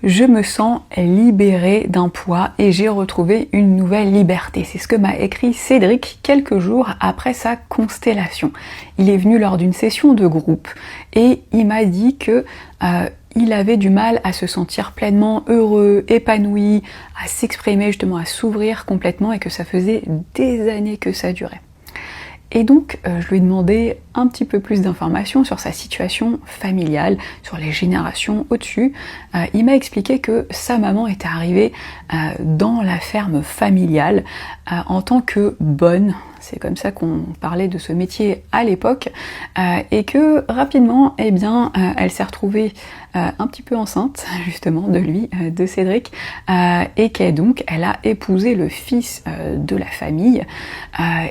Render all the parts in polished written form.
Je me sens libérée d'un poids et j'ai retrouvé une nouvelle liberté. C'est ce que m'a écrit Cédric quelques jours après sa constellation. Il est venu lors d'une session de groupe et il m'a dit que il avait du mal à se sentir pleinement heureux, épanoui, à s'exprimer justement, à s'ouvrir complètement et que ça faisait des années que ça durait. Et donc, je lui ai demandé un petit peu plus d'informations sur sa situation familiale, sur les générations au-dessus. Il m'a expliqué que sa maman était arrivée dans la ferme familiale en tant que bonne. C'est comme ça qu'on parlait de ce métier à l'époque, et que rapidement, eh bien, elle s'est retrouvée un petit peu enceinte justement de lui, de Cédric, et elle a épousé le fils de la famille,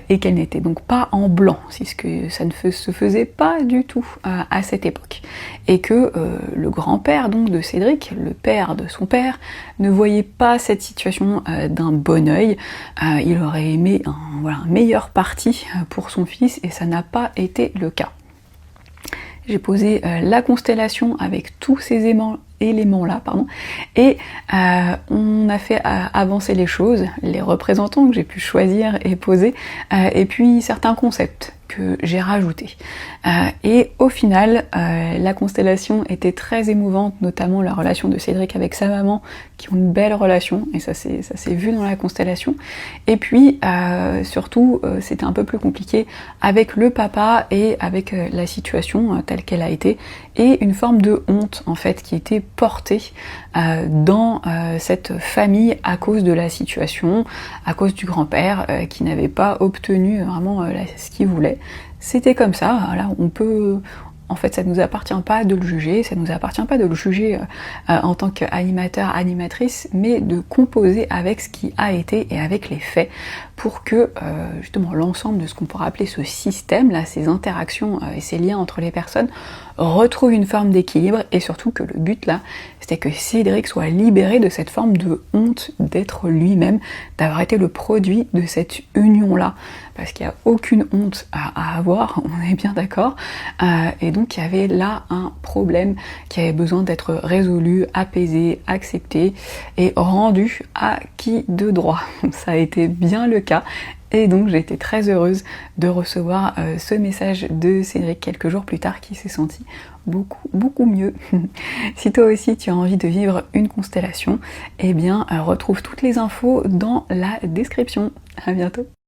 et qu'elle n'était donc pas en blanc, c'est ce que ça ne se faisait pas du tout à cette époque, et que le grand-père donc de Cédric, le père de son père, ne voyait pas cette situation d'un bon œil. Il aurait aimé un meilleur parti pour son fils et ça n'a pas été le cas. J'ai posé la constellation avec tous ces éléments-là, et on a fait avancer les choses, les représentants que j'ai pu choisir et poser, et puis certains concepts que j'ai rajoutés. Et au final, la constellation était très émouvante, notamment la relation de Cédric avec sa maman, qui ont une belle relation, et ça s'est vu dans la constellation. Et puis, surtout, c'était un peu plus compliqué avec le papa et avec la situation telle qu'elle a été, et une forme de honte, en fait, qui était portée dans cette famille à cause de la situation, à cause du grand-père qui n'avait pas obtenu vraiment ce qu'il voulait. C'était comme ça, voilà, en fait, ça ne nous appartient pas de le juger, ça ne nous appartient pas de le juger en tant qu'animateur, animatrice, mais de composer avec ce qui a été et avec les faits pour que justement l'ensemble de ce qu'on pourrait appeler ce système, là, ces interactions et ces liens entre les personnes retrouvent une forme d'équilibre, et surtout que le but là, c'était que Cédric soit libéré de cette forme de honte d'être lui-même, d'avoir été le produit de cette union-là, parce qu'il n'y a aucune honte à avoir, on est bien d'accord, et donc il y avait là un problème qui avait besoin d'être résolu, apaisé, accepté et rendu acquis de droit. Ça a été bien le cas. Et donc j'ai été très heureuse de recevoir ce message de Cédric quelques jours plus tard, qui s'est senti beaucoup mieux. Si toi aussi tu as envie de vivre une constellation, eh bien retrouve toutes les infos dans la description. À bientôt.